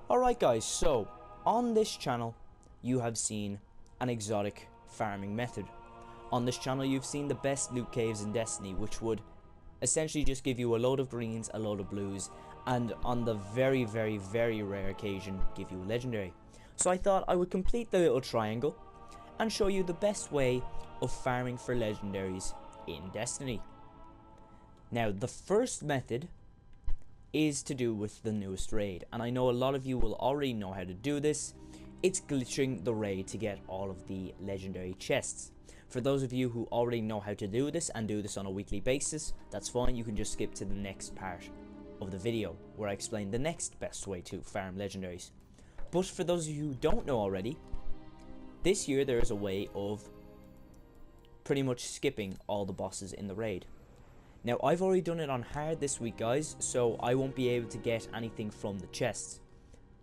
Alright guys, so on this channel you have seen an exotic farming method. On this channel you've seen the best loot caves in Destiny, which would essentially just give you a load of greens, a load of blues, and on the very rare occasion give you a legendary. So I thought I would complete the little triangle and show you the best way of farming for legendaries in Destiny. Now the first method is to do with the newest raid, and I know a lot of you will already know how to do this. It's glitching the raid to get all of the legendary chests. For those of you who already know how to do this and do this on a weekly basis, that's fine, you can just skip to the next part of the video where I explain the next best way to farm legendaries. But for those of you who don't know already, this year there is a way of pretty much skipping all the bosses in the raid. Now I've already done it on hard this week guys, so I won't be able to get anything from the chests.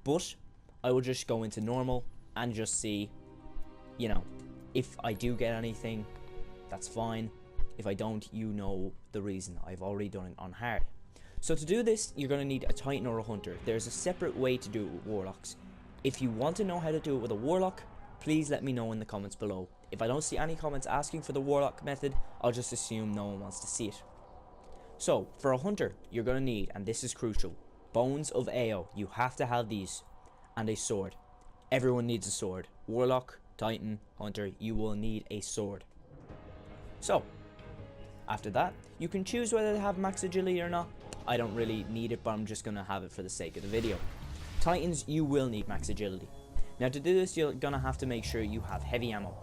But I will just go into normal and just see, you know, if I do get anything, that's fine. If I don't, you know the reason. I've already done it on hard. So to do this, you're going to need a Titan or a Hunter. There's a separate way to do it with Warlocks. If you want to know how to do it with a Warlock, please let me know in the comments below. If I don't see any comments asking for the Warlock method, I'll just assume no one wants to see it. So, for a Hunter, you're going to need, and this is crucial, Bones of AO. You have to have these. And a sword. Everyone needs a sword. Warlock, Titan, Hunter, you will need a sword. So, after that, you can choose whether to have max agility or not. I don't really need it, but I'm just going to have it for the sake of the video. Titans, you will need max agility. Now to do this, you're going to have to make sure you have heavy ammo.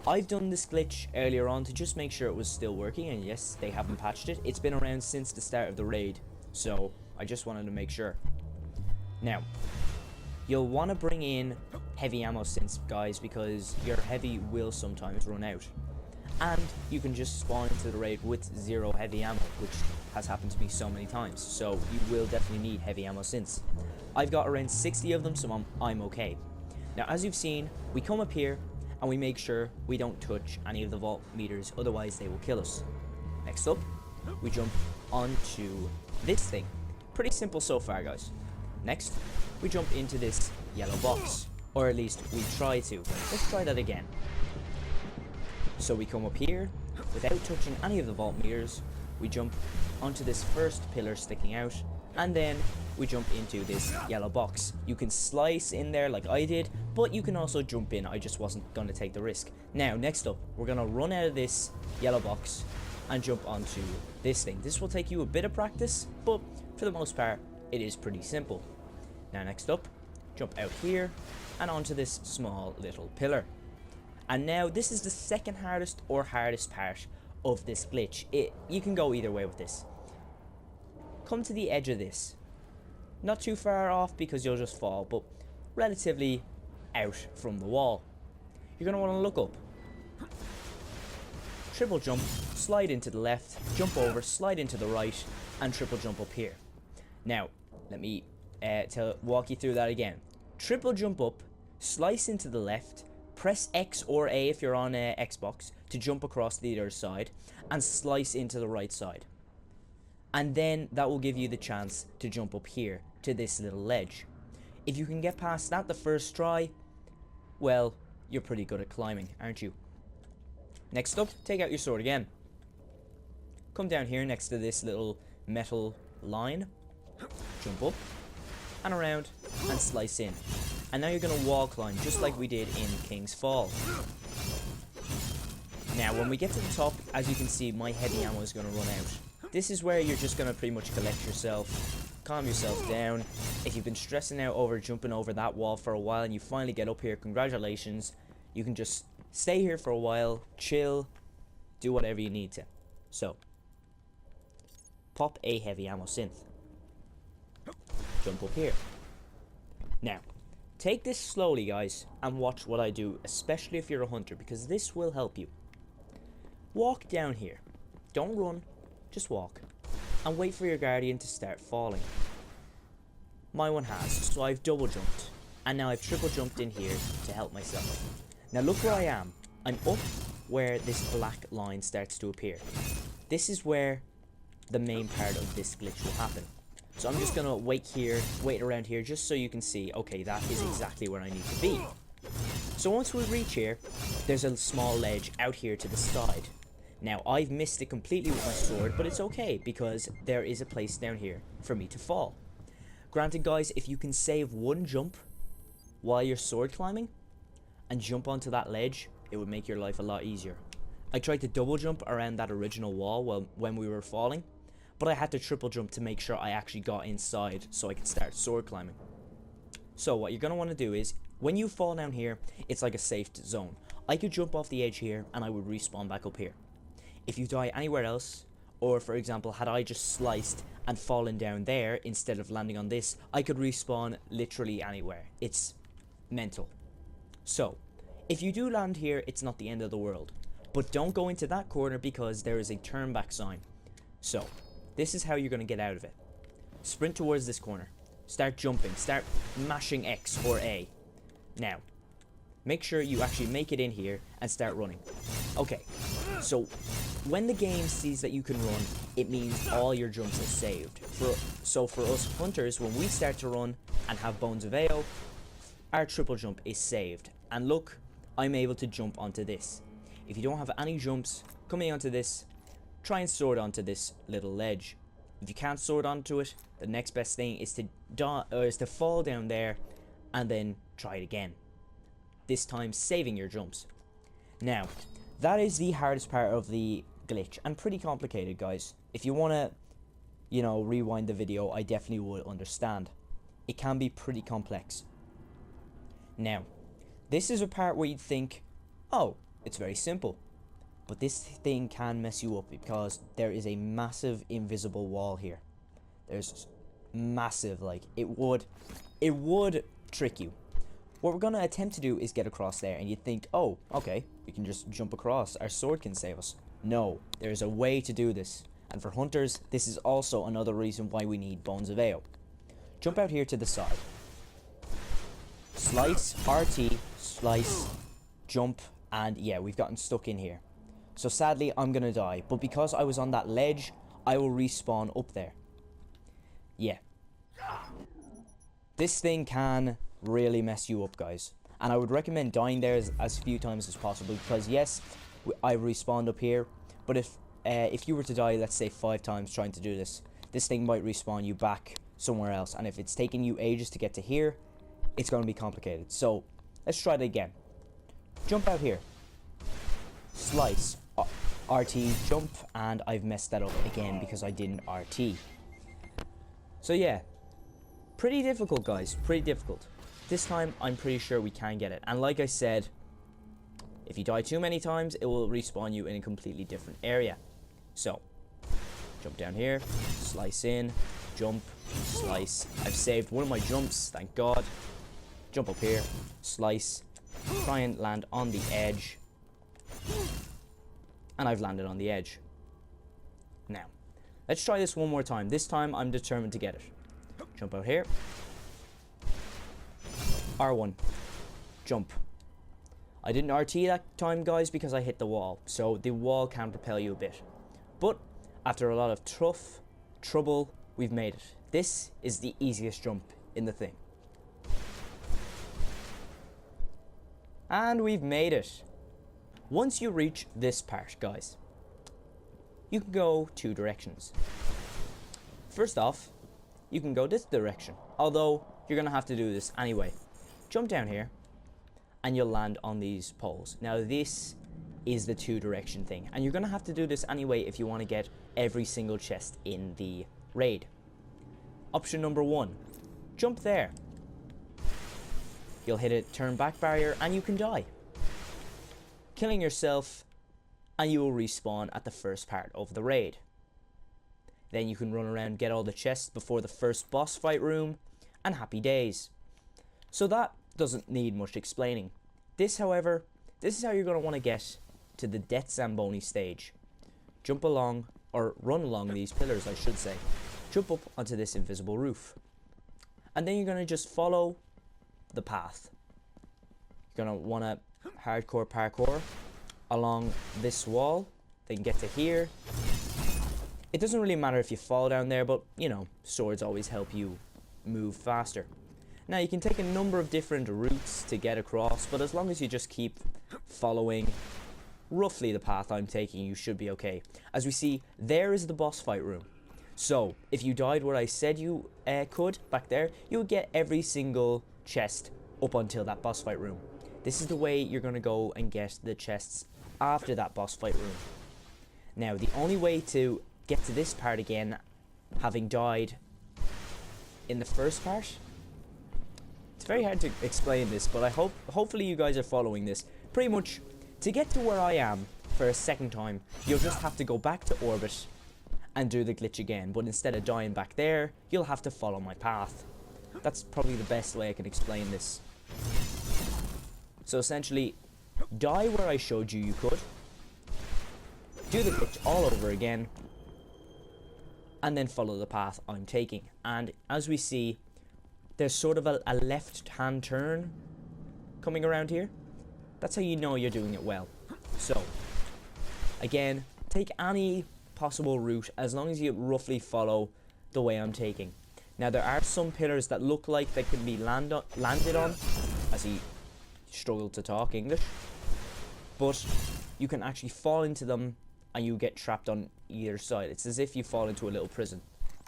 I've done this glitch earlier on to just make sure it was still working, and yes, they haven't patched it. It's been around since the start of the raid, so I just wanted to make sure. Now, you'll want to bring in heavy ammo since, guys, because your heavy will sometimes run out. And you can just spawn into the raid with 0 heavy ammo, which has happened to me so many times, so you will definitely need heavy ammo since. I've got around 60 of them, so I'm okay. Now, as you've seen, we come up here, and we make sure we don't touch any of the vault meters, otherwise they will kill us. Next up, we jump onto this thing. Pretty simple so far, guys. Next, we jump into this yellow box, or at least we try to. Let's try that again. So we come up here, without touching any of the vault meters, we jump onto this first pillar sticking out, and then we jump into this yellow box. You can slice in there like I did, but you can also jump in. I just wasn't going to take the risk. Now, next up, we're going to run out of this yellow box and jump onto this thing. This will take you a bit of practice, but for the most part, it is pretty simple. Now, next up, jump out here and onto this small little pillar. And now, this is the second hardest or hardest part of this glitch. You can go either way with this. Come to the edge of this. Not too far off because you'll just fall, but relatively out from the wall. You're going to want to look up. Triple jump, slide into the left, jump over, slide into the right, and triple jump up here. Now, let me walk you through that again. Triple jump up, slice into the left, press X or A if you're on Xbox to jump across the other side, and slice into the right side. And then that will give you the chance to jump up here to this little ledge. If you can get past that the first try, well, you're pretty good at climbing, aren't you? Next up, take out your sword again. Come down here next to this little metal line, jump up and around and slice in. And now you're going to wall climb just like we did in King's Fall. Now when we get to the top, as you can see, my heavy ammo is going to run out. This is where you're just going to pretty much collect yourself, calm yourself down. If you've been stressing out over jumping over that wall for a while and you finally get up here, congratulations. You can just stay here for a while, chill, do whatever you need to. So, pop a heavy ammo synth. Jump up here. Now, take this slowly, guys, and watch what I do, especially if you're a hunter, because this will help you. Walk down here. Don't run. Just walk, and wait for your guardian to start falling. My one has, so I've double jumped, and now I've triple jumped in here to help myself. Now look where I am. I'm up where this black line starts to appear. This is where the main part of this glitch will happen. So I'm just gonna wait around here, just so you can see, okay, that is exactly where I need to be. So once we reach here, there's a small ledge out here to the side. Now, I've missed it completely with my sword, but it's okay, because there is a place down here for me to fall. Granted, guys, if you can save one jump while you're sword climbing, and jump onto that ledge, it would make your life a lot easier. I tried to double jump around that original wall when we were falling, but I had to triple jump to make sure I actually got inside so I could start sword climbing. So what you're going to want to do is, when you fall down here, it's like a safe zone. I could jump off the edge here, and I would respawn back up here. If you die anywhere else, or for example, had I just sliced and fallen down there instead of landing on this, I could respawn literally anywhere. It's mental. So, if you do land here, it's not the end of the world. But don't go into that corner because there is a turn back sign. So, this is how you're going to get out of it. Sprint towards this corner. Start jumping. Start mashing X or A. Now, make sure you actually make it in here and start running. Okay, so when the game sees that you can run, it means all your jumps are saved. So for us hunters, when we start to run and have Bones of AO, our triple jump is saved. And look, I'm able to jump onto this. If you don't have any jumps coming onto this, try and sword onto this little ledge. If you can't sword onto it, the next best thing is to fall down there and then try it again. This time saving your jumps. Now, that is the hardest part of the glitch, and pretty complicated, guys. If you want to, rewind the video, I definitely would understand. It can be pretty complex. Now, this is a part where you'd think, oh, it's very simple. But this thing can mess you up because there is a massive invisible wall here. There's massive, like, it would trick you. What we're going to attempt to do is get across there, and you'd think, oh, okay, we can just jump across, our sword can save us. No, there's a way to do this, and for hunters, this is also another reason why we need Bones of AO. Jump out here to the side. Slice, RT, slice, jump, and yeah, we've gotten stuck in here. So sadly, I'm going to die, but because I was on that ledge, I will respawn up there. Yeah. This thing can really mess you up, guys, and I would recommend dying there as few times as possible, because yes, I respawned up here, but if you were to die, let's say 5 times trying to do this thing might respawn you back somewhere else, and if it's taking you ages to get to here, it's going to be complicated. So let's try it again. Jump out here, slice, RT, jump, and I've messed that up again because I didn't RT. So yeah, pretty difficult, guys, pretty difficult. This time, I'm pretty sure we can get it. And like I said, if you die too many times, it will respawn you in a completely different area. So, jump down here, slice in, jump, slice. I've saved one of my jumps, thank God. Jump up here, slice, try and land on the edge. And I've landed on the edge. Now, let's try this one more time. This time, I'm determined to get it. Jump out here. R1. Jump. I didn't RT that time, guys, because I hit the wall. So the wall can propel you a bit. But after a lot of trouble, we've made it. This is the easiest jump in the thing. And we've made it. Once you reach this part, guys, you can go 2 directions. First off, you can go this direction. Although, you're going to have to do this anyway. Jump down here, and you'll land on these poles. Now this is the 2 direction thing, and you're going to have to do this anyway if you want to get every single chest in the raid. Option number 1, jump there. You'll hit a turn back barrier and you can die, killing yourself, and you will respawn at the first part of the raid. Then you can run around, get all the chests before the first boss fight room, and happy days. So that doesn't need much explaining. This, however, this is how you're going to want to get to the Death Zamboni stage. Jump along, or run along these pillars, I should say. Jump up onto this invisible roof. And then you're going to just follow the path. You're going to want to hardcore parkour along this wall. Then get to here. It doesn't really matter if you fall down there, but, you know, swords always help you move faster. Now, you can take a number of different routes to get across, but as long as you just keep following roughly the path I'm taking, you should be okay. As we see, there is the boss fight room. So, if you died where I said you could, back there, you would get every single chest up until that boss fight room. This is the way you're going to go and get the chests after that boss fight room. Now, the only way to get to this part again, having died in the first part, it's very hard to explain this, but I hopefully you guys are following this. Pretty much, to get to where I am for a second time, you'll just have to go back to orbit and do the glitch again, but instead of dying back there, you'll have to follow my path. That's probably the best way I can explain this. So essentially, die where I showed you could, do the glitch all over again, and then follow the path I'm taking. And as we see, there's sort of a left-hand turn coming around here. That's how you know you're doing it well. So, again, take any possible route as long as you roughly follow the way I'm taking. Now, there are some pillars that look like they can be landed on, as he struggled to talk English, but you can actually fall into them and you get trapped on either side. It's as if you fall into a little prison.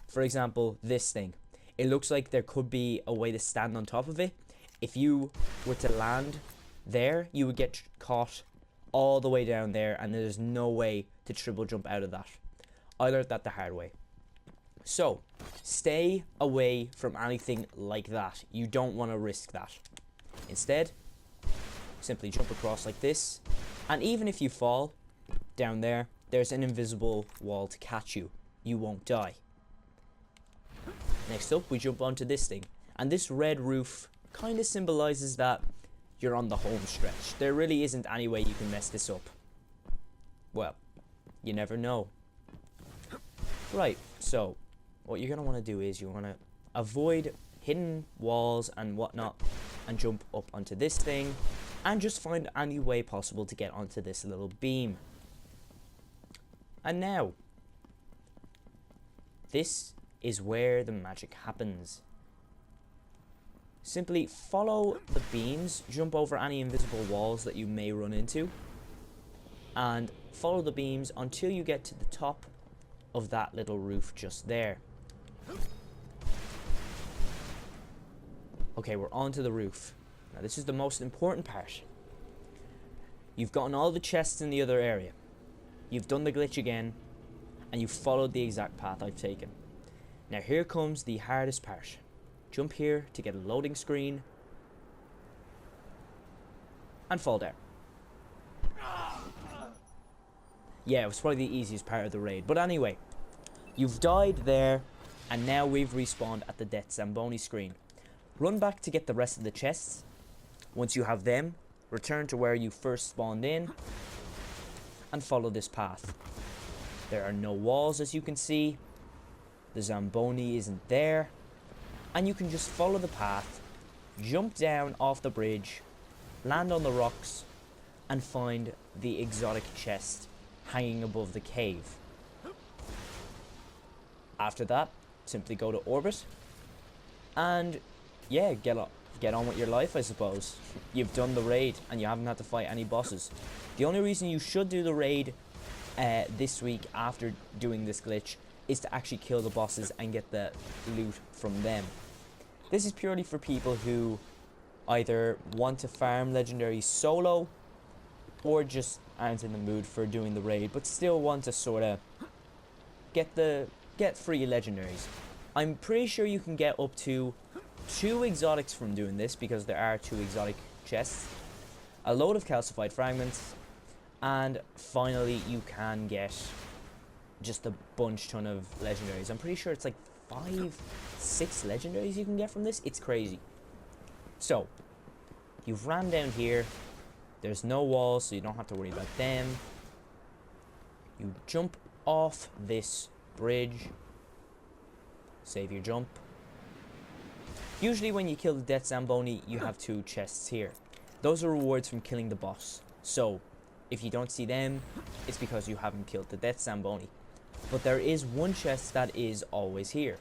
For example, this thing. It looks like there could be a way to stand on top of it. If you were to land there, you would get caught all the way down there, and there's no way to triple jump out of that. I learned that the hard way. So, stay away from anything like that. You don't want to risk that. Instead, simply jump across like this, and even if you fall down there, there's an invisible wall to catch you. You won't die. Next up, we jump onto this thing, and this red roof kind of symbolizes that you're on the home stretch. There really isn't any way you can mess this up. Well, you never know. Right, so what you're going to want to do is you want to avoid hidden walls and whatnot and jump up onto this thing and just find any way possible to get onto this little beam. And now, this is where the magic happens. Simply follow the beams, jump over any invisible walls that you may run into, and follow the beams until you get to the top of that little roof just there. Okay, we're onto the roof. Now this is the most important part. You've gotten all the chests in the other area. You've done the glitch again, and you've followed the exact path I've taken. Now here comes the hardest part. Jump here to get a loading screen, and fall down. Yeah, it was probably the easiest part of the raid. But anyway, you've died there, and now we've respawned at the Death Zamboni screen. Run back to get the rest of the chests. Once you have them, return to where you first spawned in, and follow this path. There are no walls, as you can see. The Zamboni isn't there. And you can just follow the path, jump down off the bridge, land on the rocks, and find the exotic chest hanging above the cave. After that, simply go to orbit, and yeah, get on with your life, I suppose. You've done the raid, and you haven't had to fight any bosses. The only reason you should do the raid this week after doing this glitch is to actually kill the bosses and get the loot from them. This is purely for people who either want to farm legendaries solo or just aren't in the mood for doing the raid but still want to sort of get free legendaries. I'm pretty sure you can get up to 2 exotics from doing this, because there are 2 exotic chests, a load of calcified fragments, and finally you can get just a ton of legendaries. I'm pretty sure it's like 5, 6 legendaries you can get from this. It's crazy. So, you've ran down here. There's no walls, so you don't have to worry about them. You jump off this bridge. Save your jump. Usually when you kill the Death Zamboni, you have 2 chests here. Those are rewards from killing the boss. So, if you don't see them, it's because you haven't killed the Death Zamboni. But there is one chest that is always here,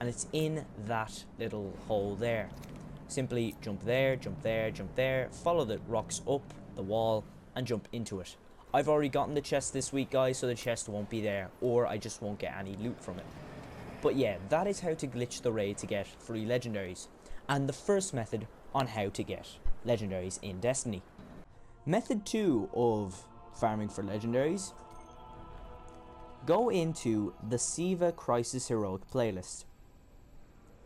and it's in that little hole there. Simply jump there, jump there, jump there, follow the rocks up the wall and jump into it. I've already gotten the chest this week, guys, so the chest won't be there, or I just won't get any loot from it. But yeah, that is how to glitch the raid to get free legendaries, and the first method on how to get legendaries in Destiny. Method 2 of farming for legendaries: go into the Siva Crisis Heroic playlist,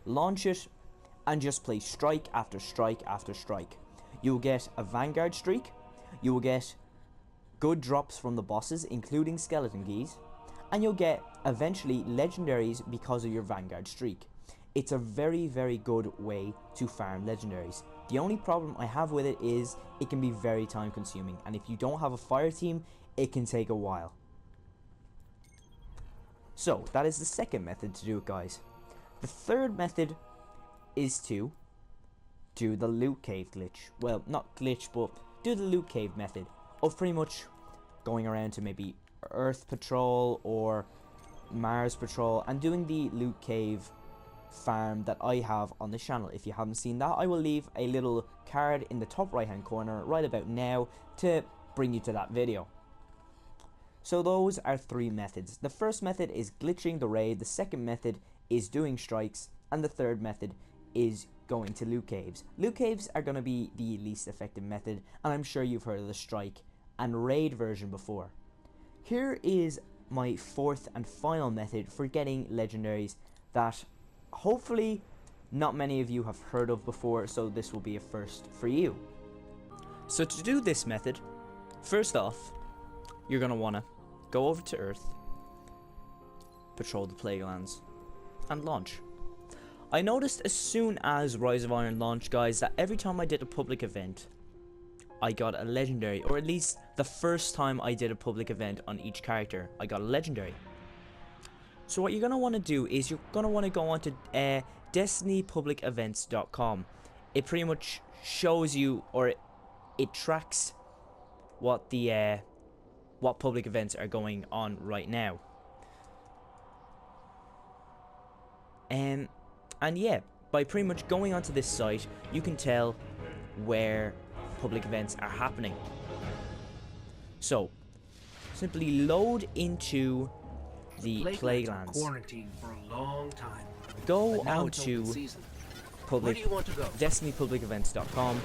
launch it, and just play strike after strike after strike. You'll get a Vanguard streak, you will get good drops from the bosses, including skeleton keys, and you'll get eventually legendaries because of your Vanguard streak. It's a very, very good way to farm legendaries. The only problem I have with it is it can be very time consuming, and if you don't have a fire team, it can take a while. So that is the second method to do it, guys. The third method is to do the loot cave glitch. Well, not glitch, but do the loot cave method of pretty much going around to maybe Earth Patrol or Mars Patrol and doing the loot cave farm that I have on the channel. If you haven't seen that, I will leave a little card in the top right hand corner right about now to bring you to that video. So those are three methods. The first method is glitching the raid, the second method is doing strikes, and the third method is going to loot caves. Loot caves are going to be the least effective method, and I'm sure you've heard of the strike and raid version before. Here is my fourth and final method for getting legendaries that hopefully not many of you have heard of before, so this will be a first for you. So to do this method, first off, you're going to want to go over to Earth, patrol the Plaguelands, and launch. I noticed as soon as Rise of Iron launched, guys, that every time I did a public event, I got a legendary, or at least the first time I did a public event on each character, I got a legendary. So what you're going to want to do is you're going to want to go on to destinypublicevents.com. It pretty much shows you, or it tracks what the what public events are going on right now. And yeah, by pretty much going onto this site, you can tell where public events are happening. So simply load into the Plaguelands. Quarantined for a long time. Go on to destinypublicevents.com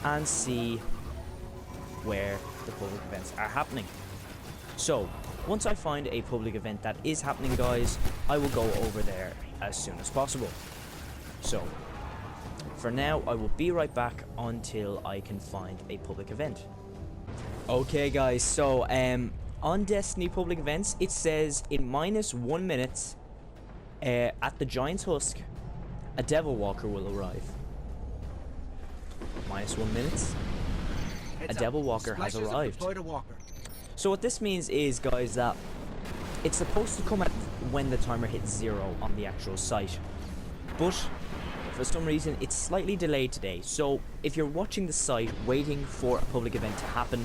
and see where the public events are happening. So once I find a public event that is happening, guys, I will go over there as soon as possible. So for now, I will be right back until I can find a public event. Okay, guys, so on Destiny public events, it says in -1 minute at the Giant's Husk, a Devil Walker will arrive. -1 minute, a Devil Walker has arrived. So what this means is, guys, that it's supposed to come at when the timer hits 0 on the actual site, but for some reason it's slightly delayed today. So if you're watching the site waiting for a public event to happen,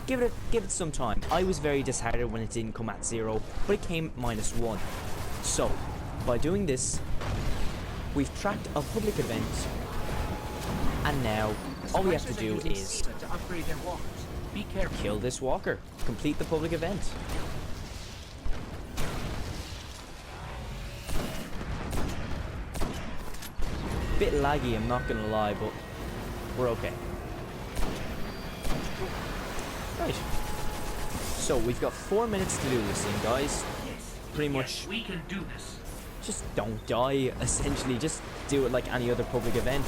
give it some time. I was very disheartened when it didn't come at 0, but it came -1. So by doing this, we've tracked a public event, and now all we have to do is kill this walker, complete the public event. Bit laggy, I'm not gonna lie, but we're okay. Right. So we've got 4 minutes to do this thing, guys. Pretty much. We can do this. Just don't die, essentially. Just do it like any other public event.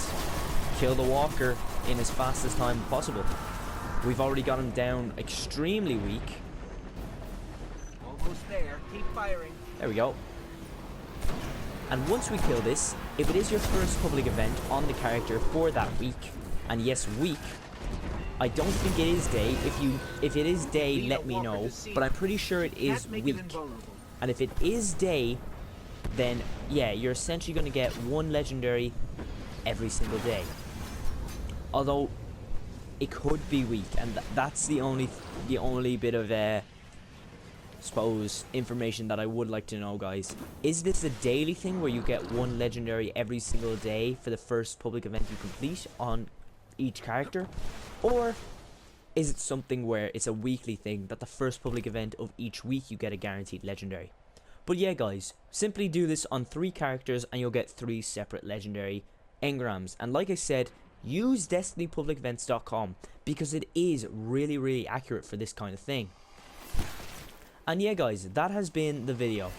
Kill the walker in as fast as time possible. We've already got him down extremely weak. Almost there. Keep firing. There we go. And once we kill this, if it is your first public event on the character for that week, and yes, week, I don't think it is day. If it is day, let me know. But I'm pretty sure it is week. And if it is day, then yeah, you're essentially going to get 1 legendary every single day. Although it could be weak, and that's the only bit of suppose, information that I would like to know, guys. Is this a daily thing where you get one legendary every single day for the first public event you complete on each character? Or is it something where it's a weekly thing that the first public event of each week you get a guaranteed legendary? But yeah, guys, simply do this on 3 characters and you'll get 3 separate legendary engrams. And like I said, use destinypublicevents.com because it is really accurate for this kind of thing. And yeah, guys, that has been the video.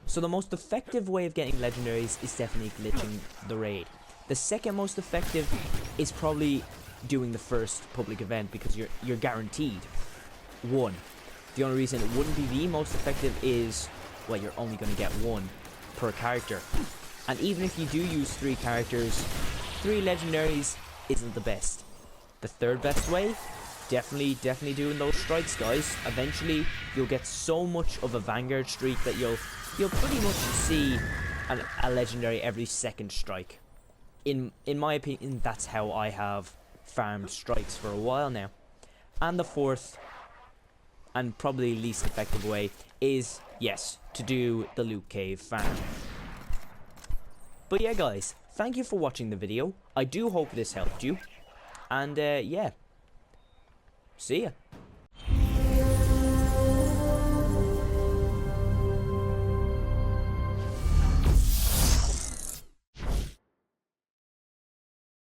So the most effective way of getting legendaries is definitely glitching the raid. The second most effective is probably doing the first public event because you're guaranteed 1. The only reason it wouldn't be the most effective is, well, you're only going to get 1 per character. And even if you do use 3 characters, 3 legendaries isn't the best. The third best way, definitely doing those strikes, guys. Eventually you'll get so much of a vanguard streak that you'll pretty much see a legendary every second strike. In my opinion, that's how I have farmed strikes for a while now. And the fourth and probably least effective way is, yes, to do the loot cave farm. But yeah, guys, thank you for watching the video. I do hope this helped you. And yeah, see ya.